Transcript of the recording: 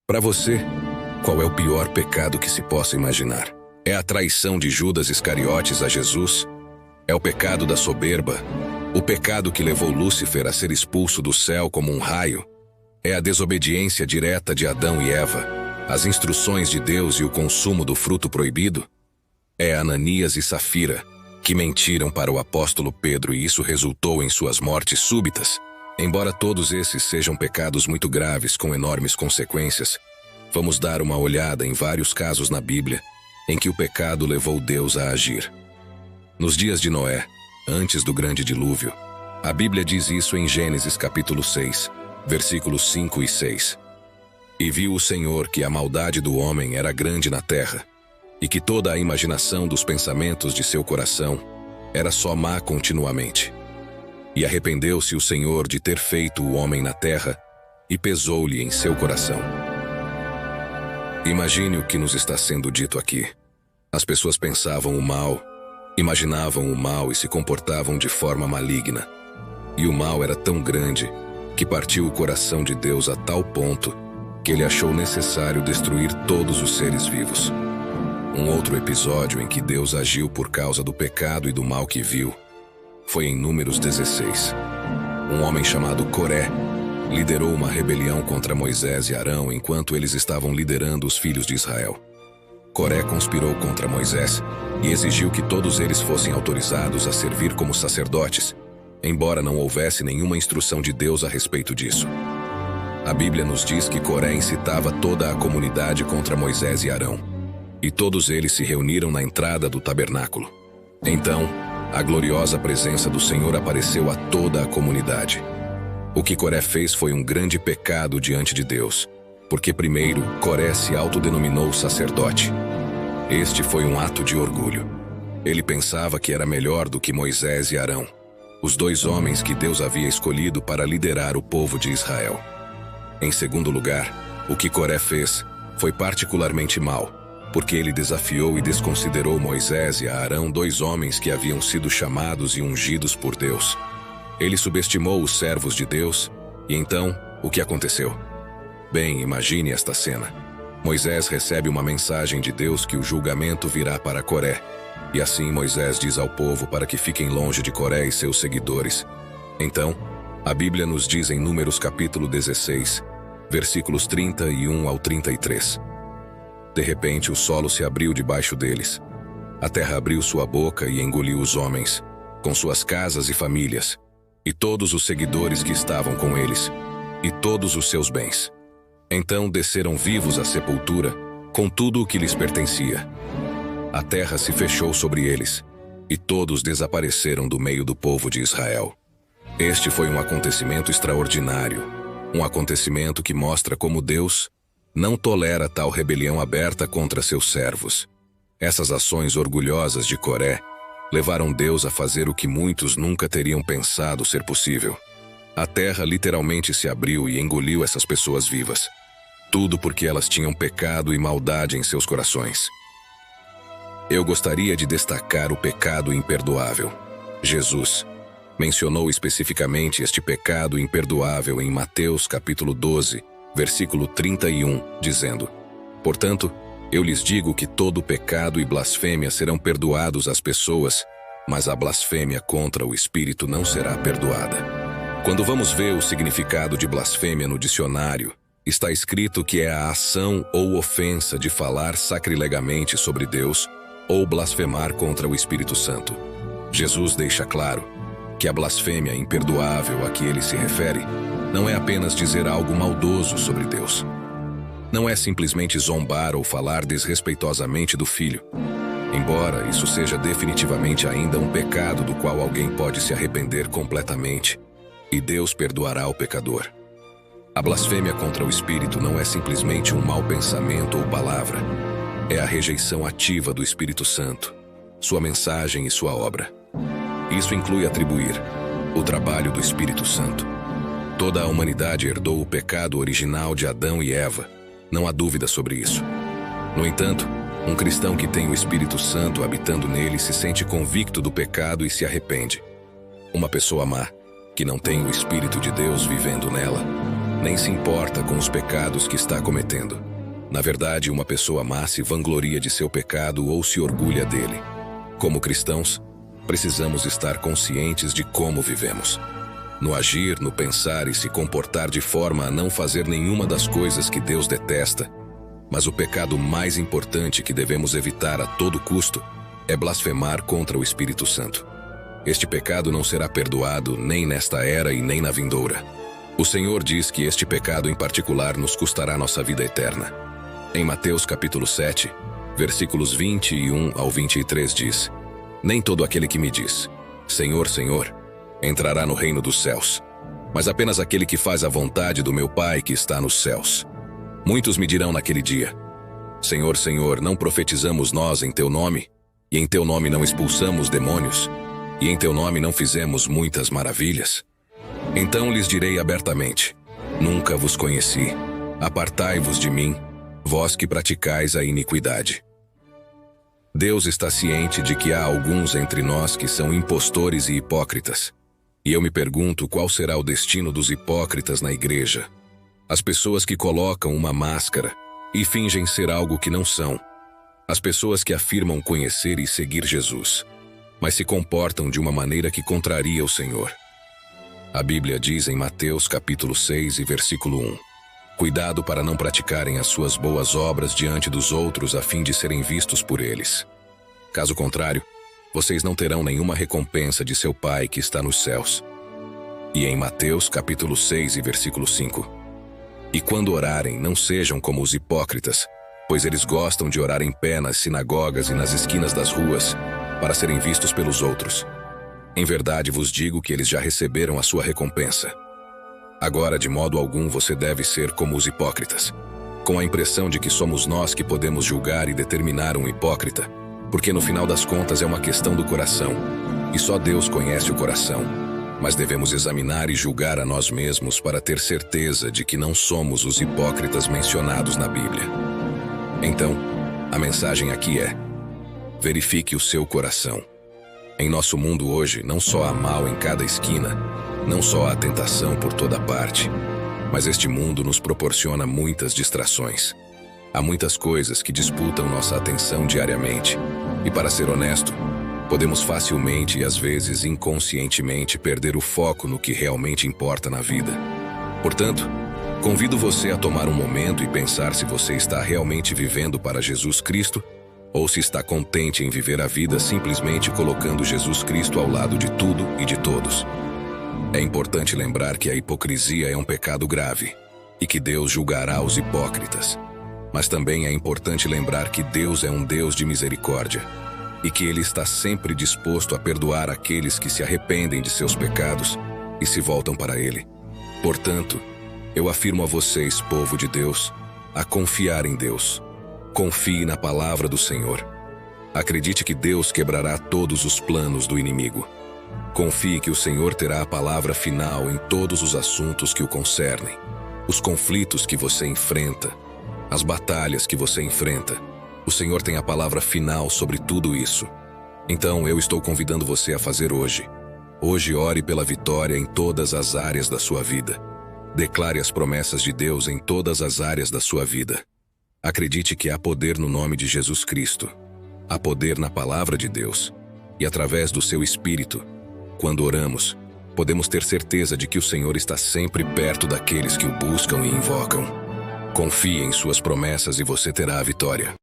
Para você, qual é o pior pecado que se possa imaginar? É a traição de Judas Iscariotes a Jesus? É o pecado da soberba? O pecado que levou Lúcifer a ser expulso do céu como um raio? É a desobediência direta de Adão e Eva, as instruções de Deus e o consumo do fruto proibido? É Ananias e Safira, que mentiram para o apóstolo Pedro e isso resultou em suas mortes súbitas? Embora todos esses sejam pecados muito graves com enormes consequências, vamos dar uma olhada em vários casos na Bíblia em que o pecado levou Deus a agir. Nos dias de Noé, antes do grande dilúvio, a Bíblia diz isso em Gênesis capítulo 6, versículos 5 e 6. E viu o Senhor que a maldade do homem era grande na terra, e que toda a imaginação dos pensamentos de seu coração era só má continuamente. E arrependeu-se o Senhor de ter feito o homem na terra, e pesou-lhe em seu coração. Imagine o que nos está sendo dito aqui. As pessoas pensavam o mal, imaginavam o mal e se comportavam de forma maligna. E o mal era tão grande que partiu o coração de Deus a tal ponto que ele achou necessário destruir todos os seres vivos. Um outro episódio em que Deus agiu por causa do pecado e do mal que viu foi em Números 16. Um homem chamado Coré liderou uma rebelião contra Moisés e Arão enquanto eles estavam liderando os filhos de Israel. Coré conspirou contra Moisés e exigiu que todos eles fossem autorizados a servir como sacerdotes, embora não houvesse nenhuma instrução de Deus a respeito disso. A Bíblia nos diz que Coré incitava toda a comunidade contra Moisés e Arão, e todos eles se reuniram na entrada do tabernáculo. Então, a gloriosa presença do Senhor apareceu a toda a comunidade. O que Coré fez foi um grande pecado diante de Deus, porque primeiro Coré se autodenominou sacerdote. Este foi um ato de orgulho. Ele pensava que era melhor do que Moisés e Arão, os dois homens que Deus havia escolhido para liderar o povo de Israel. Em segundo lugar, o que Coré fez foi particularmente mau, porque ele desafiou e desconsiderou Moisés e Arão, dois homens que haviam sido chamados e ungidos por Deus. Ele subestimou os servos de Deus, e então, o que aconteceu? Bem, imagine esta cena. Moisés recebe uma mensagem de Deus que o julgamento virá para Coré, e assim Moisés diz ao povo para que fiquem longe de Coré e seus seguidores. Então, a Bíblia nos diz em Números capítulo 16, versículos 31 ao 33. De repente o solo se abriu debaixo deles. A terra abriu sua boca e engoliu os homens, com suas casas e famílias, e todos os seguidores que estavam com eles, e todos os seus bens. Então desceram vivos à sepultura, com tudo o que lhes pertencia. A terra se fechou sobre eles, e todos desapareceram do meio do povo de Israel. Este foi um acontecimento extraordinário, um acontecimento que mostra como Deus não tolera tal rebelião aberta contra seus servos. Essas ações orgulhosas de Coré levaram Deus a fazer o que muitos nunca teriam pensado ser possível. A terra literalmente se abriu e engoliu essas pessoas vivas. Tudo porque elas tinham pecado e maldade em seus corações. Eu gostaria de destacar o pecado imperdoável. Jesus mencionou especificamente este pecado imperdoável em Mateus capítulo 12, versículo 31, dizendo: Portanto, eu lhes digo que todo pecado e blasfêmia serão perdoados às pessoas, mas a blasfêmia contra o Espírito não será perdoada. Quando vamos ver o significado de blasfêmia no dicionário, está escrito que é a ação ou ofensa de falar sacrilegamente sobre Deus ou blasfemar contra o Espírito Santo. Jesus deixa claro que a blasfêmia imperdoável a que ele se refere não é apenas dizer algo maldoso sobre Deus. Não é simplesmente zombar ou falar desrespeitosamente do Filho, embora isso seja definitivamente ainda um pecado do qual alguém pode se arrepender completamente, e Deus perdoará o pecador. A blasfêmia contra o Espírito não é simplesmente um mau pensamento ou palavra, é a rejeição ativa do Espírito Santo, sua mensagem e sua obra. Isso inclui atribuir o trabalho do Espírito Santo. Toda a humanidade herdou o pecado original de Adão e Eva, não há dúvida sobre isso. No entanto, um cristão que tem o Espírito Santo habitando nele se sente convicto do pecado e se arrepende. Uma pessoa má, que não tem o Espírito de Deus vivendo nela, nem se importa com os pecados que está cometendo. Na verdade, uma pessoa má se vangloria de seu pecado ou se orgulha dele. Como cristãos, precisamos estar conscientes de como vivemos. No agir, no pensar e se comportar de forma a não fazer nenhuma das coisas que Deus detesta. Mas o pecado mais importante que devemos evitar a todo custo é blasfemar contra o Espírito Santo. Este pecado não será perdoado nem nesta era e nem na vindoura. O Senhor diz que este pecado em particular nos custará nossa vida eterna. Em Mateus capítulo 7, versículos 21 ao 23 diz: Nem todo aquele que me diz, Senhor, Senhor, entrará no reino dos céus, mas apenas aquele que faz a vontade do meu Pai que está nos céus. Muitos me dirão naquele dia: Senhor, Senhor, não profetizamos nós em teu nome, e em teu nome não expulsamos demônios, e em teu nome não fizemos muitas maravilhas? Então lhes direi abertamente: Nunca vos conheci. Apartai-vos de mim, vós que praticais a iniquidade. Deus está ciente de que há alguns entre nós que são impostores e hipócritas. E eu me pergunto qual será o destino dos hipócritas na igreja. As pessoas que colocam uma máscara e fingem ser algo que não são. As pessoas que afirmam conhecer e seguir Jesus, mas se comportam de uma maneira que contraria o Senhor. A Bíblia diz em Mateus capítulo 6 e versículo 1: Cuidado para não praticarem as suas boas obras diante dos outros a fim de serem vistos por eles. Caso contrário, vocês não terão nenhuma recompensa de seu Pai que está nos céus. E em Mateus capítulo 6 e versículo 5: E quando orarem, não sejam como os hipócritas, pois eles gostam de orar em pé nas sinagogas e nas esquinas das ruas, para serem vistos pelos outros. Em verdade vos digo que eles já receberam a sua recompensa. Agora, de modo algum, você deve ser como os hipócritas, com a impressão de que somos nós que podemos julgar e determinar um hipócrita, porque no final das contas é uma questão do coração, e só Deus conhece o coração, mas devemos examinar e julgar a nós mesmos para ter certeza de que não somos os hipócritas mencionados na Bíblia. Então, a mensagem aqui é: verifique o seu coração. Em nosso mundo hoje, não só há mal em cada esquina, não só há tentação por toda parte, mas este mundo nos proporciona muitas distrações. Há muitas coisas que disputam nossa atenção diariamente, e para ser honesto, podemos facilmente e às vezes inconscientemente perder o foco no que realmente importa na vida. Portanto, convido você a tomar um momento e pensar se você está realmente vivendo para Jesus Cristo ou se está contente em viver a vida simplesmente colocando Jesus Cristo ao lado de tudo e de todos. É importante lembrar que a hipocrisia é um pecado grave e que Deus julgará os hipócritas. Mas também é importante lembrar que Deus é um Deus de misericórdia e que Ele está sempre disposto a perdoar aqueles que se arrependem de seus pecados e se voltam para Ele. Portanto, eu afirmo a vocês, povo de Deus, a confiar em Deus. Confie na palavra do Senhor. Acredite que Deus quebrará todos os planos do inimigo. Confie que o Senhor terá a palavra final em todos os assuntos que o concernem. Os conflitos que você enfrenta, as batalhas que você enfrenta, o Senhor tem a palavra final sobre tudo isso. Então eu estou convidando você a fazer hoje. Hoje ore pela vitória em todas as áreas da sua vida. Declare as promessas de Deus em todas as áreas da sua vida. Acredite que há poder no nome de Jesus Cristo. Há poder na palavra de Deus. E através do seu Espírito, quando oramos, podemos ter certeza de que o Senhor está sempre perto daqueles que o buscam e invocam. Confie em suas promessas e você terá a vitória.